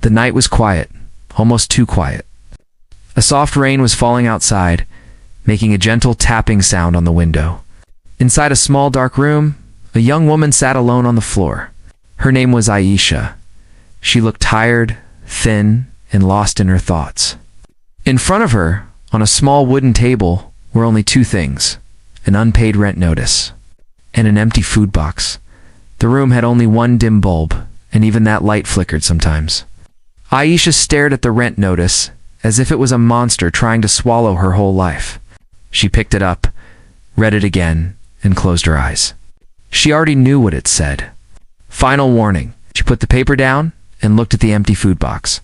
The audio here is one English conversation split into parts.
The night was quiet, almost too quiet. A soft rain was falling outside, making a gentle tapping sound on the window. Inside a small dark room, a young woman sat alone on the floor. Her name was Aisha. She looked tired, thin, and lost in her thoughts. In front of her, on a small wooden table, were only two things: an unpaid rent notice and an empty food box. The room had only one dim bulb, and even that light flickered sometimes. Aisha stared at the rent notice as if it was a monster trying to swallow her whole life. She picked it up, read it again, and closed her eyes. She already knew what it said. Final warning. She put the paper down and looked at the empty food box.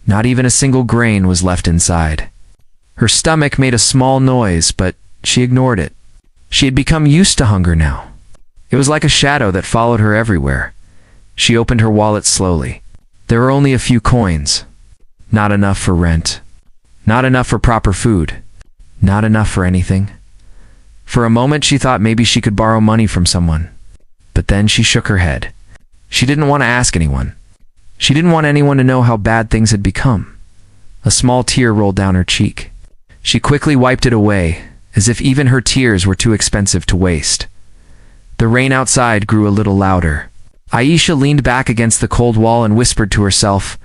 Not even a single grain was left inside. Her stomach made a small noise, but she ignored it. She had become used to hunger now. It was like a shadow that followed her everywhere. She opened her wallet slowly. There were only a few coins. Not enough for rent. Not enough for proper food. Not enough for anything. For a moment she thought maybe she could borrow money from someone. But then she shook her head. She didn't want to ask anyone. She didn't want anyone to know how bad things had become. A small tear rolled down her cheek. She quickly wiped it away, as if even her tears were too expensive to waste. The rain outside grew a little louder. Aisha leaned back against the cold wall and whispered to herself,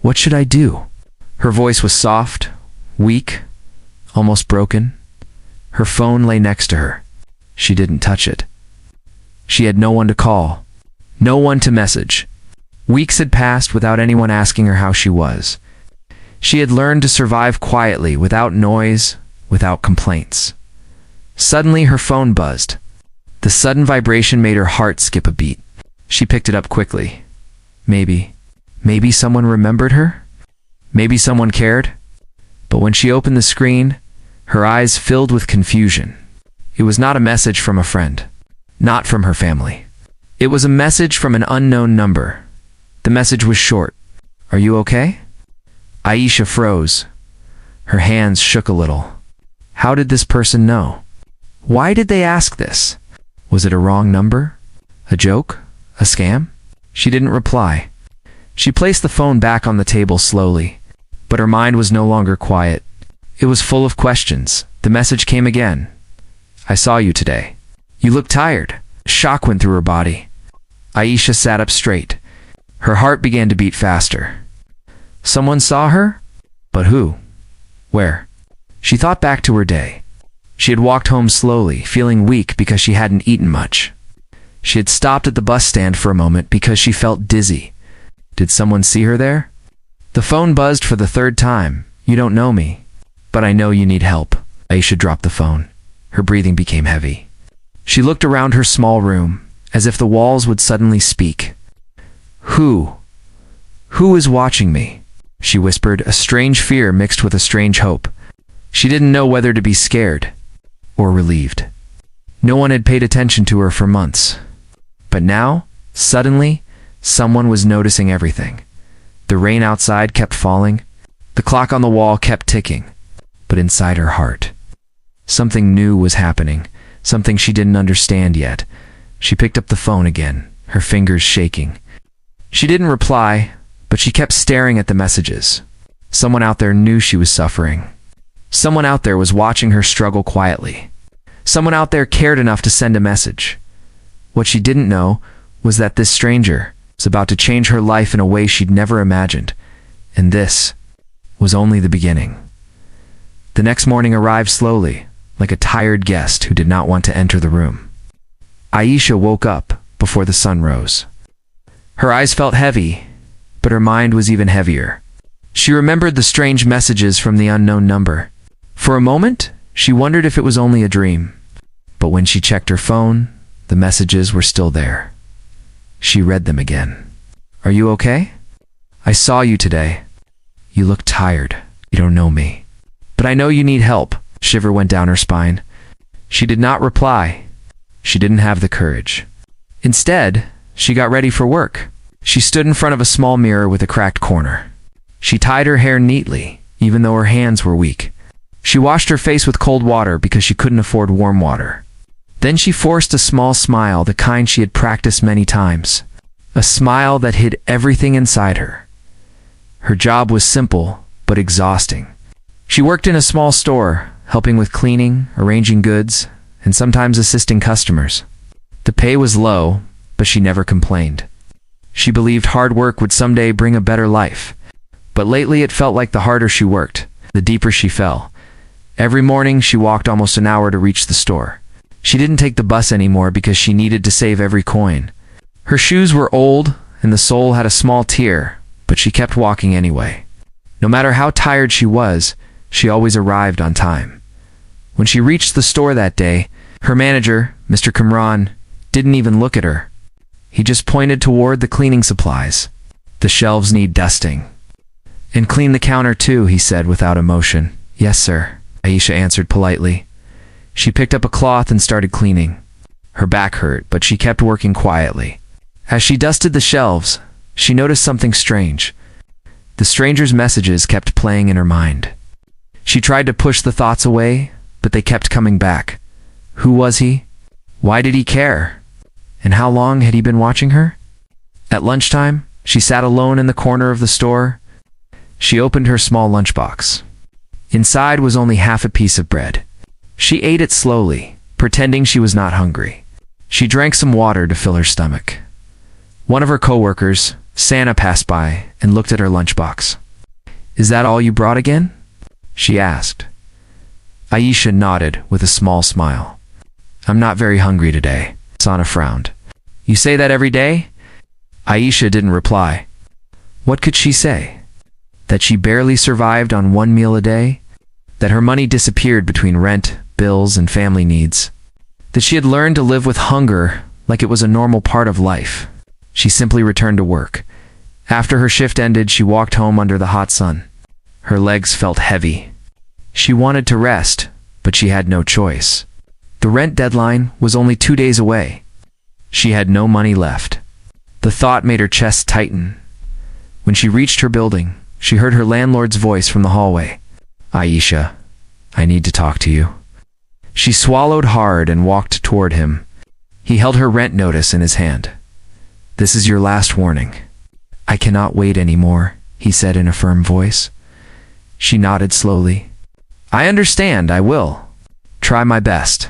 "What should I do?" Her voice was soft, weak, almost broken. Her phone lay next to her. She didn't touch it. She had no one to call, no one to message. Weeks had passed without anyone asking her how she was. She had learned to survive quietly, without noise, without complaints. Suddenly her phone buzzed. The sudden vibration made her heart skip a beat. She picked it up quickly. Maybe someone remembered her? Maybe someone cared? But when she opened the screen, her eyes filled with confusion. It was not a message from a friend. Not from her family. It was a message from an unknown number. The message was short. "Are you okay?" Aisha froze. Her hands shook a little. How did this person know? Why did they ask this? Was it a wrong number? A joke? A scam? She didn't reply. She placed the phone back on the table slowly, but her mind was no longer quiet. It was full of questions. The message came again. "I saw you today. You look tired." Shock went through her body. Aisha sat up straight. Her heart began to beat faster. Someone saw her? But who? Where? She thought back to her day. She had walked home slowly, feeling weak because she hadn't eaten much. She had stopped at the bus stand for a moment because she felt dizzy. Did someone see her there? The phone buzzed for the third time. "You don't know me, but I know you need help." Aisha dropped the phone. Her breathing became heavy. She looked around her small room, as if the walls would suddenly speak. Who is watching me?" she whispered, a strange fear mixed with a strange hope. She didn't know whether to be scared or relieved. No one had paid attention to her for months. But now, suddenly, someone was noticing everything. The rain outside kept falling. The clock on the wall kept ticking. But inside her heart, something new was happening, something she didn't understand yet. She picked up the phone again, her fingers shaking. She didn't reply, but she kept staring at the messages. Someone out there knew she was suffering. Someone out there was watching her struggle quietly. Someone out there cared enough to send a message. What she didn't know was that this stranger was about to change her life in a way she'd never imagined. And this was only the beginning. The next morning arrived slowly, like a tired guest who did not want to enter the room. Aisha woke up before the sun rose. Her eyes felt heavy, but her mind was even heavier. She remembered the strange messages from the unknown number. For a moment, she wondered if it was only a dream. But when she checked her phone, the messages were still there. She read them again. "Are you okay? I saw you today. You look tired. You don't know me. But I know you need help." Shiver went down her spine. She did not reply. She didn't have the courage. Instead, she got ready for work. She stood in front of a small mirror with a cracked corner. She tied her hair neatly, even though her hands were weak. She washed her face with cold water because she couldn't afford warm water. Then she forced a small smile, the kind she had practiced many times. A smile that hid everything inside her. Her job was simple, but exhausting. She worked in a small store, helping with cleaning, arranging goods, and sometimes assisting customers. The pay was low, but she never complained. She believed hard work would someday bring a better life. But lately it felt like the harder she worked, the deeper she fell. Every morning she walked almost an hour to reach the store. She didn't take the bus anymore because she needed to save every coin. Her shoes were old, and the sole had a small tear, but she kept walking anyway. No matter how tired she was, she always arrived on time. When she reached the store that day, her manager, Mr. Kamran, didn't even look at her. He just pointed toward the cleaning supplies. "The shelves need dusting." "And clean the counter too," he said without emotion. "Yes, sir," Aisha answered politely. She picked up a cloth and started cleaning. Her back hurt, but she kept working quietly. As she dusted the shelves, she noticed something strange. The stranger's messages kept playing in her mind. She tried to push the thoughts away, but they kept coming back. Who was he? Why did he care? And how long had he been watching her? At lunchtime, she sat alone in the corner of the store. She opened her small lunchbox. Inside was only half a piece of bread. She ate it slowly, pretending she was not hungry. She drank some water to fill her stomach. One of her coworkers, Sana, passed by and looked at her lunchbox. "Is that all you brought again?" she asked. Aisha nodded with a small smile. "I'm not very hungry today." Sana frowned. "You say that every day?" Aisha didn't reply. What could she say? That she barely survived on one meal a day? That her money disappeared between rent, bills, and family needs? That she had learned to live with hunger like it was a normal part of life? She simply returned to work. After her shift ended, she walked home under the hot sun. Her legs felt heavy. She wanted to rest, but she had no choice. The rent deadline was only 2 days away. She had no money left. The thought made her chest tighten. When she reached her building, she heard her landlord's voice from the hallway. "Aisha, I need to talk to you." She swallowed hard and walked toward him. He held her rent notice in his hand. "This is your last warning." "I cannot wait anymore," he said in a firm voice. She nodded slowly. "I understand, I will. Try my best."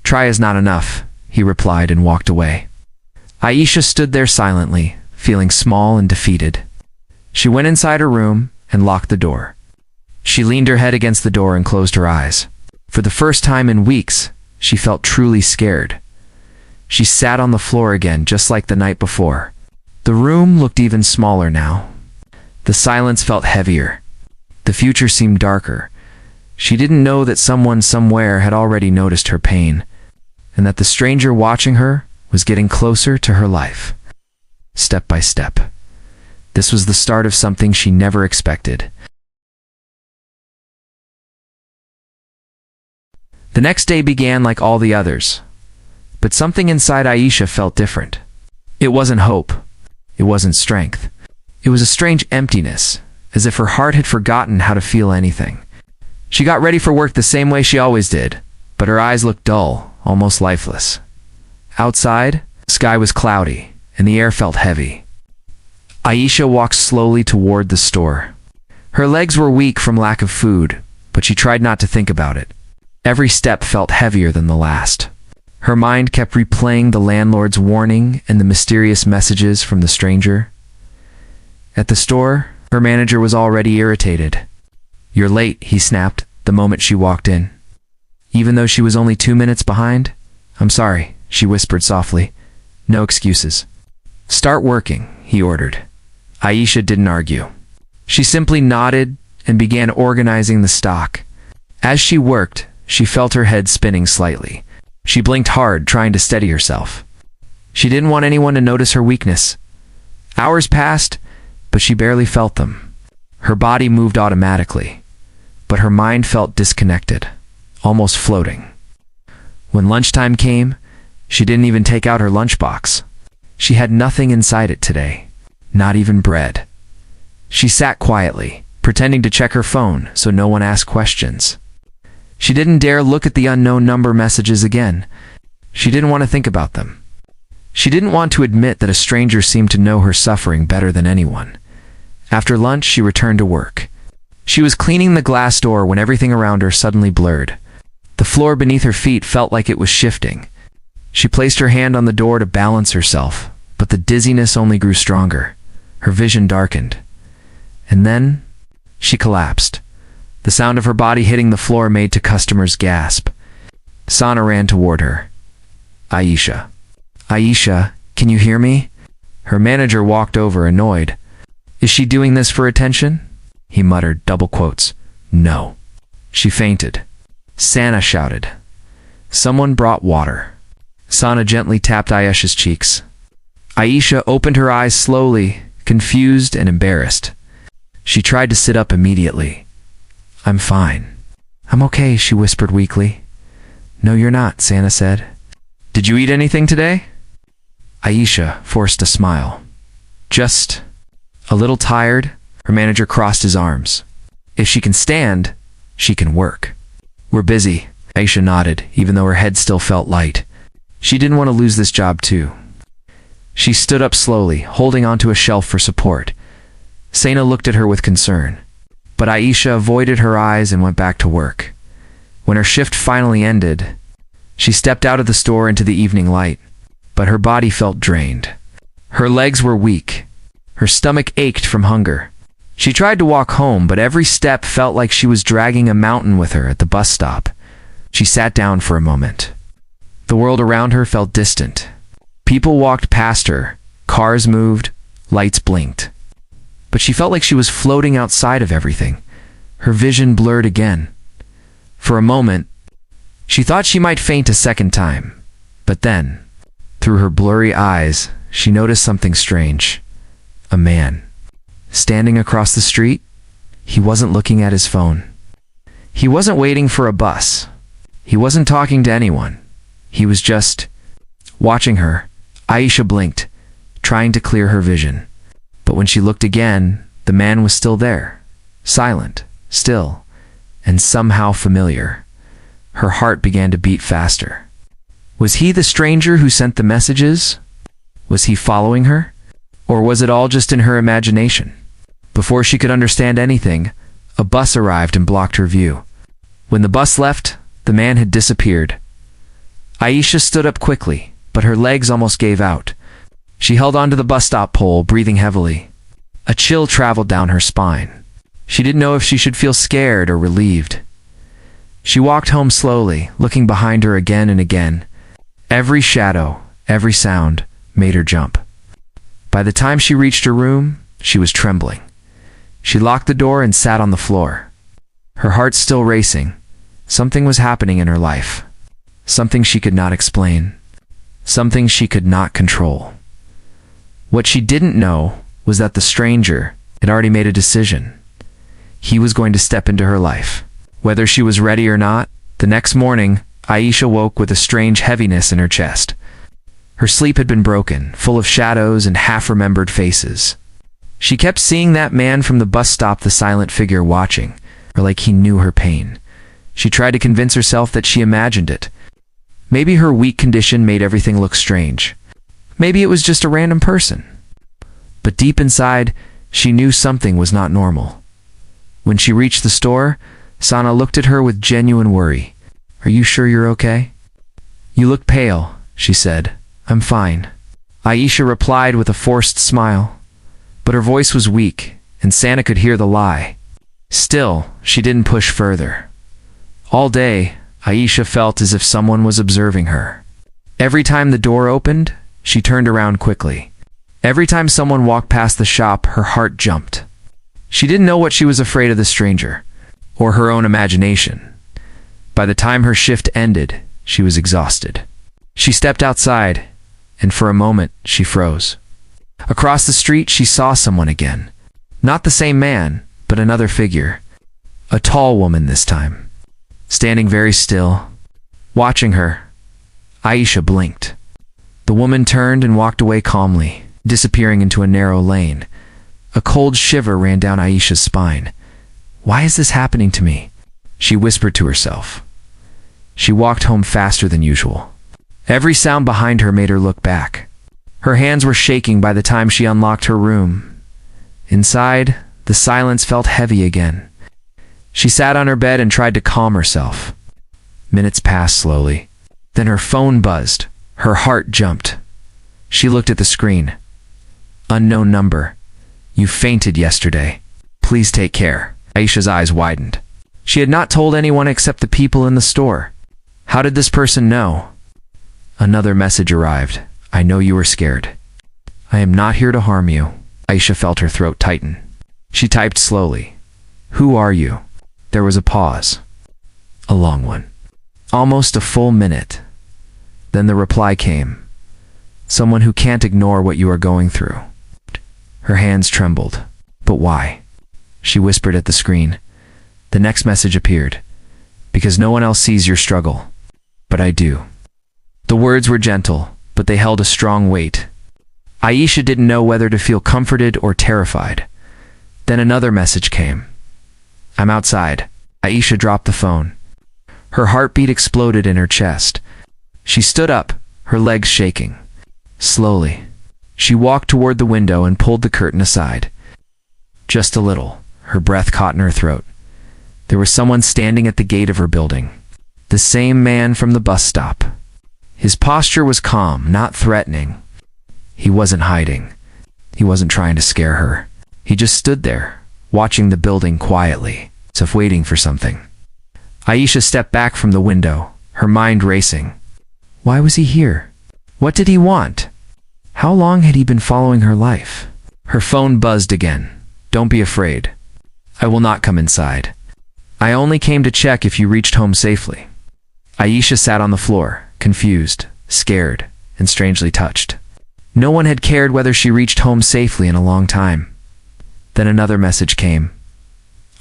"Try is not enough," he replied and walked away. Aisha stood there silently, feeling small and defeated. She went inside her room and locked the door. She leaned her head against the door and closed her eyes. For the first time in weeks, she felt truly scared. She sat on the floor again, just like the night before. The room looked even smaller now. The silence felt heavier. The future seemed darker. She didn't know that someone somewhere had already noticed her pain, and that the stranger watching her was getting closer to her life. Step by step. This was the start of something she never expected. The next day began like all the others, but something inside Aisha felt different. It wasn't hope. It wasn't strength. It was a strange emptiness, as if her heart had forgotten how to feel anything. She got ready for work the same way she always did, but her eyes looked dull, almost lifeless. Outside, the sky was cloudy, and the air felt heavy. Aisha walked slowly toward the store. Her legs were weak from lack of food, but she tried not to think about it. Every step felt heavier than the last. Her mind kept replaying the landlord's warning and the mysterious messages from the stranger. At the store, her manager was already irritated. "You're late," he snapped the moment she walked in. Even though she was only 2 minutes behind, "I'm sorry," she whispered softly. "No excuses." "Start working," he ordered. Aisha didn't argue. She simply nodded and began organizing the stock. As she worked, she felt her head spinning slightly. She blinked hard, trying to steady herself. She didn't want anyone to notice her weakness. Hours passed, but she barely felt them. Her body moved automatically, but her mind felt disconnected, almost floating. When lunchtime came, she didn't even take out her lunchbox. She had nothing inside it today, not even bread. She sat quietly, pretending to check her phone so no one asked questions. She didn't dare look at the unknown number messages again. She didn't want to think about them. She didn't want to admit that a stranger seemed to know her suffering better than anyone. After lunch, she returned to work. She was cleaning the glass door when everything around her suddenly blurred. The floor beneath her feet felt like it was shifting. She placed her hand on the door to balance herself, but the dizziness only grew stronger. Her vision darkened. And then, she collapsed. The sound of her body hitting the floor made two customers gasp. Sana ran toward her. Aisha. Aisha, can you hear me? Her manager walked over, annoyed. Is she doing this for attention? He muttered, double quotes. No. She fainted. Sana shouted. Someone brought water. Sana gently tapped Aisha's cheeks. Aisha opened her eyes slowly, confused and embarrassed. She tried to sit up immediately. I'm fine. I'm okay, she whispered weakly. No, you're not, Sana said. Did you eat anything today? Aisha forced a smile. Just a little tired. Her manager crossed his arms. If she can stand, she can work. We're busy. Aisha nodded, even though her head still felt light. She didn't want to lose this job too. She stood up slowly, holding onto a shelf for support. Sana looked at her with concern. But Aisha avoided her eyes and went back to work. When her shift finally ended, she stepped out of the store into the evening light, but her body felt drained. Her legs were weak. Her stomach ached from hunger. She tried to walk home, but every step felt like she was dragging a mountain with her at the bus stop. She sat down for a moment. The world around her felt distant. People walked past her, cars moved, lights blinked. But she felt like she was floating outside of everything. Her vision blurred again. For a moment, she thought she might faint a second time. But then, through her blurry eyes, she noticed something strange. A man. Standing across the street, he wasn't looking at his phone. He wasn't waiting for a bus. He wasn't talking to anyone. He was just watching her. Aisha blinked, trying to clear her vision. But when she looked again, the man was still there, silent, still, and somehow familiar. Her heart began to beat faster. Was he the stranger who sent the messages? Was he following her? Or was it all just in her imagination? Before she could understand anything, a bus arrived and blocked her view. When the bus left, the man had disappeared. Aisha stood up quickly, but her legs almost gave out. She held onto the bus stop pole, breathing heavily. A chill traveled down her spine. She didn't know if she should feel scared or relieved. She walked home slowly, looking behind her again and again. Every shadow, every sound, made her jump. By the time she reached her room, she was trembling. She locked the door and sat on the floor. Her heart still racing. Something was happening in her life. Something she could not explain. Something she could not control. What she didn't know was that the stranger had already made a decision. He was going to step into her life. Whether she was ready or not, the next morning, Aisha woke with a strange heaviness in her chest. Her sleep had been broken, full of shadows and half-remembered faces. She kept seeing that man from the bus stop, the silent figure watching, or like he knew her pain. She tried to convince herself that she imagined it. Maybe her weak condition made everything look strange. Maybe it was just a random person. But deep inside, she knew something was not normal. When she reached the store, Sana looked at her with genuine worry. Are you sure you're okay? You look pale, she said. I'm fine. Aisha replied with a forced smile. But her voice was weak, and Sana could hear the lie. Still, she didn't push further. All day, Aisha felt as if someone was observing her. Every time the door opened, she turned around quickly. Every time someone walked past the shop, her heart jumped. She didn't know what she was afraid of the stranger, or her own imagination. By the time her shift ended, she was exhausted. She stepped outside, and for a moment, she froze. Across the street, she saw someone again. Not the same man, but another figure. A tall woman this time. Standing very still, watching her. Aisha blinked. The woman turned and walked away calmly, disappearing into a narrow lane. A cold shiver ran down Aisha's spine. Why is this happening to me? She whispered to herself. She walked home faster than usual. Every sound behind her made her look back. Her hands were shaking by the time she unlocked her room. Inside, the silence felt heavy again. She sat on her bed and tried to calm herself. Minutes passed slowly. Then her phone buzzed. Her heart jumped. She looked at the screen. Unknown number. You fainted yesterday. Please take care. Aisha's eyes widened. She had not told anyone except the people in the store. How did this person know? Another message arrived. I know you were scared. I am not here to harm you. Aisha felt her throat tighten. She typed slowly. Who are you? There was a pause. A long one. Almost a full minute. Then the reply came. Someone who can't ignore what you are going through. Her hands trembled. But why? She whispered at the screen. The next message appeared. Because no one else sees your struggle. But I do. The words were gentle, but they held a strong weight. Aisha didn't know whether to feel comforted or terrified. Then another message came. I'm outside. Aisha dropped the phone. Her heartbeat exploded in her chest. She stood up, her legs shaking. Slowly, she walked toward the window and pulled the curtain aside. Just a little, her breath caught in her throat. There was someone standing at the gate of her building. The same man from the bus stop. His posture was calm, not threatening. He wasn't hiding. He wasn't trying to scare her. He just stood there, watching the building quietly, as if waiting for something. Aisha stepped back from the window, her mind racing. Why was he here? What did he want? How long had he been following her life? Her phone buzzed again. Don't be afraid. I will not come inside. I only came to check if you reached home safely. Aisha sat on the floor, confused, scared, and strangely touched. No one had cared whether she reached home safely in a long time. Then another message came.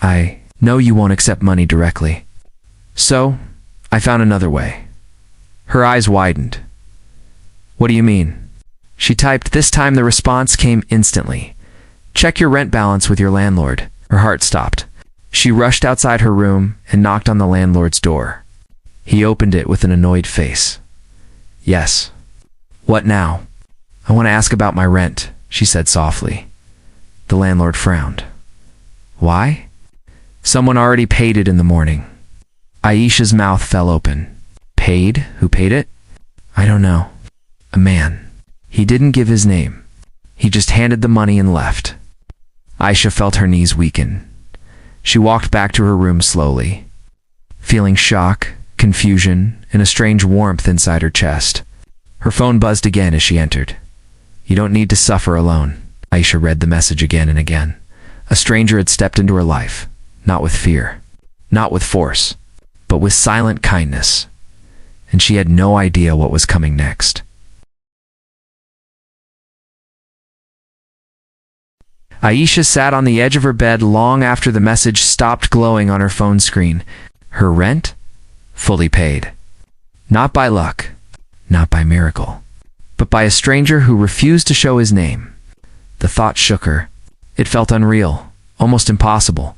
I know you won't accept money directly. So, I found another way. Her eyes widened. What do you mean? She typed. This time the response came instantly. Check your rent balance with your landlord. Her heart stopped. She rushed outside her room and knocked on the landlord's door. He opened it with an annoyed face. Yes. What now? I want to ask about my rent, she said softly. The landlord frowned. Why? Someone already paid it in the morning. Aisha's mouth fell open. Paid? Who paid it? I don't know. A man. He didn't give his name. He just handed the money and left. Aisha felt her knees weaken. She walked back to her room slowly, feeling shock, confusion, and a strange warmth inside her chest. Her phone buzzed again as she entered. You don't need to suffer alone. Aisha read the message again and again. A stranger had stepped into her life, not with fear, not with force, but with silent kindness. And she had no idea what was coming next. Aisha sat on the edge of her bed long after the message stopped glowing on her phone screen. Her rent? Fully paid. Not by luck, not by miracle, but by a stranger who refused to show his name. The thought shook her. It felt unreal, almost impossible.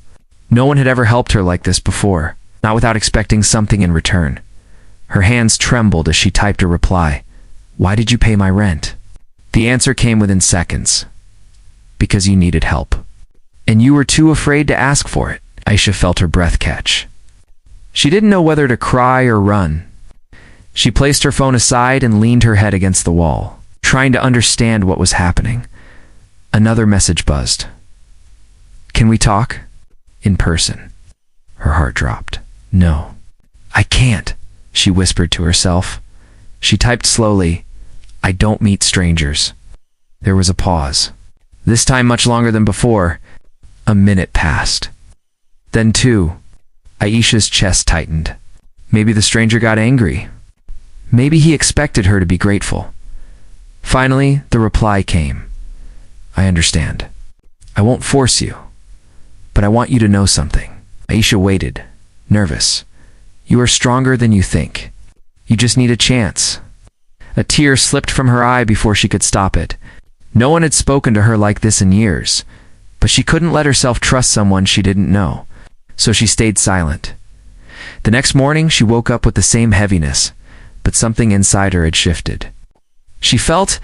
No one had ever helped her like this before, not without expecting something in return. Her hands trembled as she typed a reply. Why did you pay my rent? The answer came within seconds. Because you needed help. And you were too afraid to ask for it. Aisha felt her breath catch. She didn't know whether to cry or run. She placed her phone aside and leaned her head against the wall, trying to understand what was happening. Another message buzzed. Can we talk? In person. Her heart dropped. No. I can't, she whispered to herself. She typed slowly. I don't meet strangers. There was a pause. This time much longer than before. A minute passed. Then two. Aisha's chest tightened. Maybe the stranger got angry. Maybe he expected her to be grateful. Finally, the reply came. I understand. I won't force you. But I want you to know something. Aisha waited, nervous. You are stronger than you think. You just need a chance. A tear slipped from her eye before she could stop it. No one had spoken to her like this in years, but she couldn't let herself trust someone she didn't know, so she stayed silent. The next morning, she woke up with the same heaviness, but something inside her had shifted. She felt,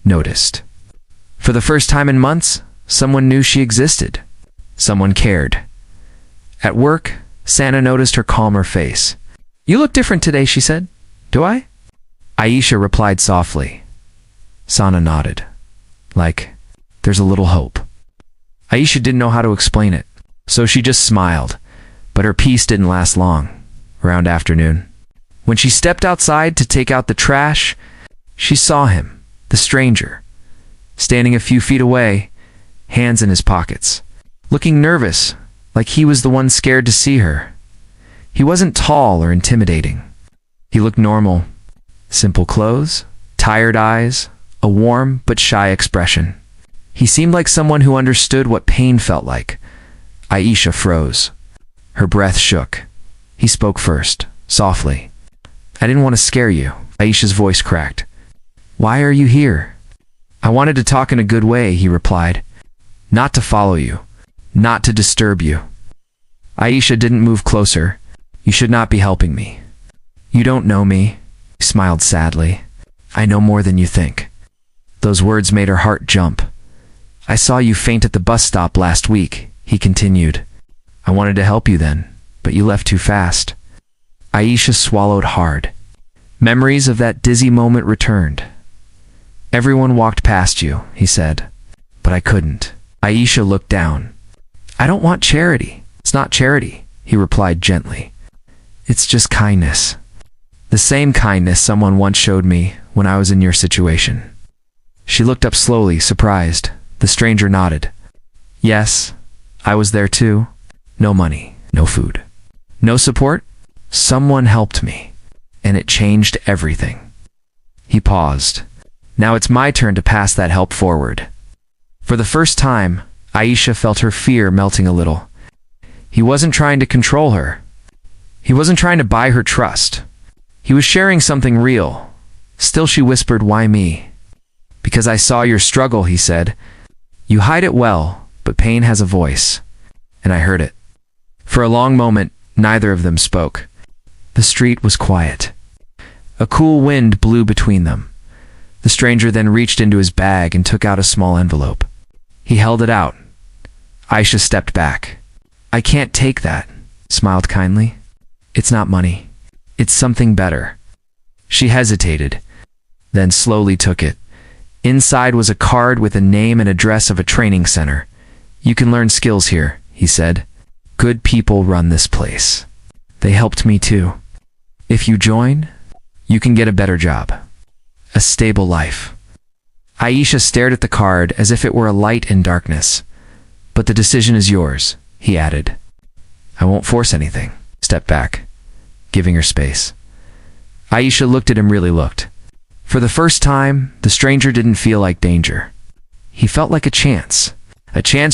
noticed. For the first time in months, Someone knew she existed. Someone cared. At work, Sana noticed her calmer face. "You look different today," she said. "Do I?" Aisha replied softly. Sana nodded. Like, there's a little hope. Aisha didn't know how to explain it, so she just smiled. But her peace didn't last long. Around afternoon, when she stepped outside to take out the trash, she saw him, the stranger, standing a few feet away, hands in his pockets, looking nervous, like he was the one scared to see her. He wasn't tall or intimidating. He looked normal. Simple clothes, tired eyes, a warm but shy expression. He seemed like someone who understood what pain felt like. Aisha froze. Her breath shook. He spoke first, softly. "I didn't want to scare you." Aisha's voice cracked. "Why are you here?" "I wanted to talk in a good way," he replied. "Not to follow you. Not to disturb you." Aisha didn't move closer. "You should not be helping me." "You don't know me," he smiled sadly. "I know more than you think." Those words made her heart jump. "I saw you faint at the bus stop last week," he continued. "I wanted to help you then, but you left too fast." Aisha swallowed hard. Memories of that dizzy moment returned. "Everyone walked past you," he said, "but I couldn't." Aisha looked down. "I don't want charity." "It's not charity," he replied gently. "It's just kindness. The same kindness someone once showed me when I was in your situation." She looked up slowly, surprised. The stranger nodded. "Yes, I was there too. No money, no food, no support. Someone helped me, and it changed everything." He paused. "Now it's my turn to pass that help forward." For the first time, Aisha felt her fear melting a little. He wasn't trying to control her. He wasn't trying to buy her trust. He was sharing something real. Still she whispered, "Why me?" "Because I saw your struggle," he said. "You hide it well, but pain has a voice." And I heard it. For a long moment, neither of them spoke. The street was quiet. A cool wind blew between them. The stranger then reached into his bag and took out a small envelope. He held it out. Aisha stepped back. "I can't take that," smiled kindly. "It's not money. It's something better." She hesitated, then slowly took it. Inside was a card with a name and address of a training center. "You can learn skills here," he said. "Good people run this place. They helped me too. If you join, you can get a better job. A stable life." Aisha stared at the card as if it were a light in darkness. "But the decision is yours," he added. "I won't force anything." Step back, giving her space. Aisha looked at him, really looked. For the first time, the stranger didn't feel like danger. He felt like a chance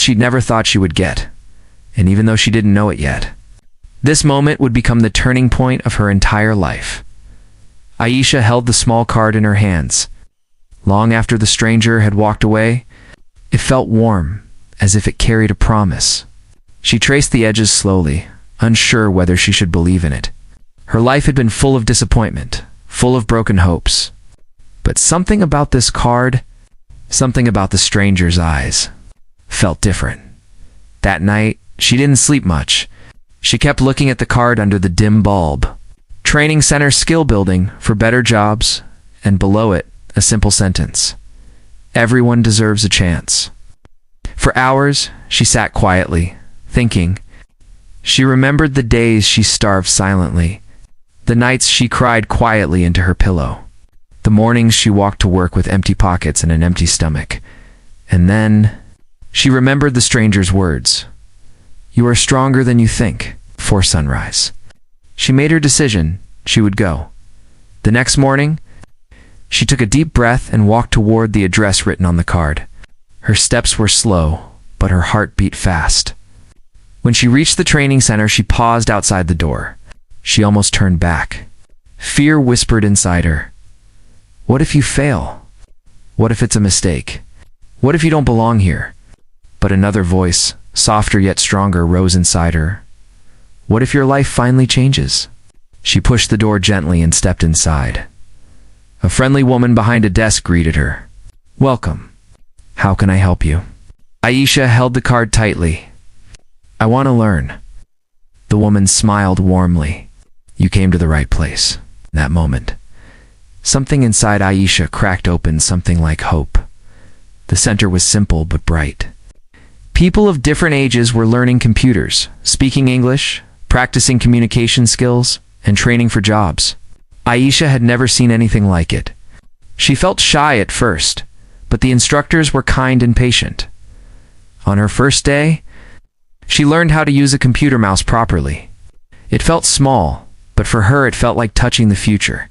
she'd never thought she would get, and even though she didn't know it yet. This moment would become the turning point of her entire life. Aisha held the small card in her hands. Long after the stranger had walked away, it felt warm, as if it carried a promise. She traced the edges slowly, unsure whether she should believe in it. Her life had been full of disappointment, full of broken hopes. But something about this card, something about the stranger's eyes, felt different. That night, she didn't sleep much. She kept looking at the card under the dim bulb. Training center skill building for better jobs, and below it, a simple sentence. Everyone deserves a chance. For hours, she sat quietly, thinking. She remembered the days she starved silently, the nights she cried quietly into her pillow, the mornings she walked to work with empty pockets and an empty stomach. And then, she remembered the stranger's words. "You are stronger than you think," before sunrise. She made her decision. She would go. The next morning, she took a deep breath and walked toward the address written on the card. Her steps were slow, but her heart beat fast. When she reached the training center, she paused outside the door. She almost turned back. Fear whispered inside her. What if you fail? What if it's a mistake? What if you don't belong here? But another voice, softer yet stronger, rose inside her. What if your life finally changes? She pushed the door gently and stepped inside. A friendly woman behind a desk greeted her. "Welcome. How can I help you?" Aisha held the card tightly. I want to learn. The woman smiled warmly. You came to the right place. In that moment, something inside Aisha cracked open, something like hope. The center was simple but bright. People of different ages were learning computers, speaking English, practicing communication skills, and training for jobs. Aisha had never seen anything like it. She felt shy at first, but the instructors were kind and patient. On her first day, she learned how to use a computer mouse properly. It felt small, but for her it felt like touching the future.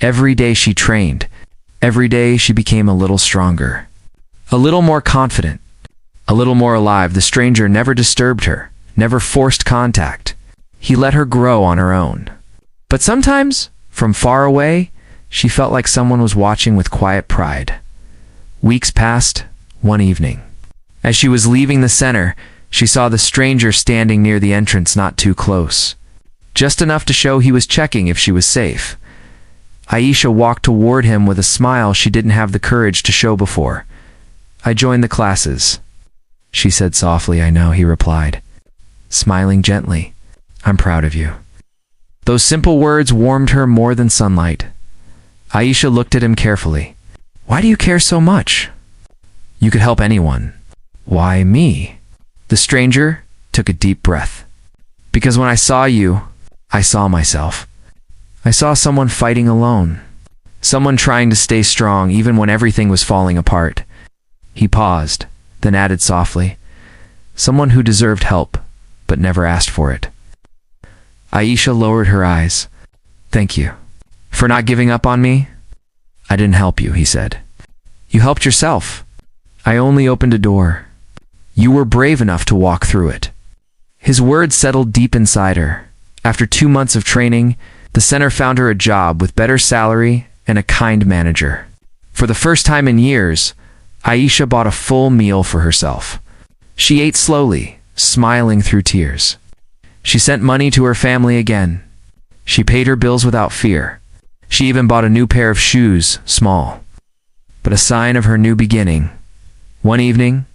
Every day she trained. Every day she became a little stronger. A little more confident. A little more alive. The stranger never disturbed her, never forced contact. He let her grow on her own. But sometimes, from far away, she felt like someone was watching with quiet pride. Weeks passed. One evening, as she was leaving the center, she saw the stranger standing near the entrance, not too close. Just enough to show he was checking if she was safe. Aisha walked toward him with a smile she didn't have the courage to show before. I joined the classes, she said softly. I know, he replied, smiling gently. I'm proud of you. Those simple words warmed her more than sunlight. Aisha looked at him carefully. Why do you care so much? You could help anyone. Why me? The stranger took a deep breath. Because when I saw you, I saw myself. I saw someone fighting alone. Someone trying to stay strong even when everything was falling apart. He paused, then added softly, someone who deserved help, but never asked for it. Aisha lowered her eyes. Thank you. For not giving up on me? I didn't help you, he said. You helped yourself. I only opened a door. You were brave enough to walk through it. His words settled deep inside her. After 2 months of training, the center found her a job with better salary and a kind manager. For the first time in years, Aisha bought a full meal for herself. She ate slowly, smiling through tears. She sent money to her family again. She paid her bills without fear. She even bought a new pair of shoes, small, but a sign of her new beginning. One evening,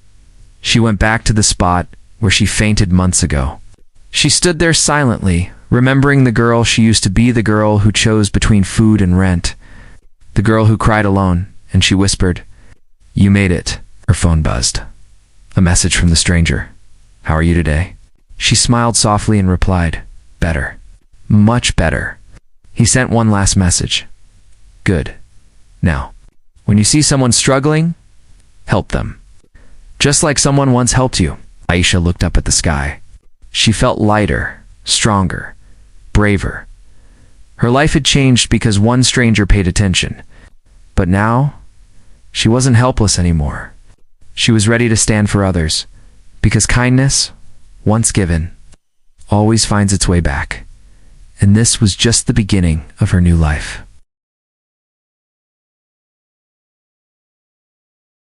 she went back to the spot where she fainted months ago. She stood there silently, remembering the girl she used to be, the girl who chose between food and rent, the girl who cried alone, and she whispered, You made it. Her phone buzzed. A message from the stranger. How are you today? She smiled softly and replied, Better. Much better. He sent one last message. Good. Now, when you see someone struggling, help them. Just like someone once helped you. Aisha looked up at the sky. She felt lighter, stronger, braver. Her life had changed because one stranger paid attention. But now, she wasn't helpless anymore. She was ready to stand for others, because kindness, once given, always finds its way back. And this was just the beginning of her new life.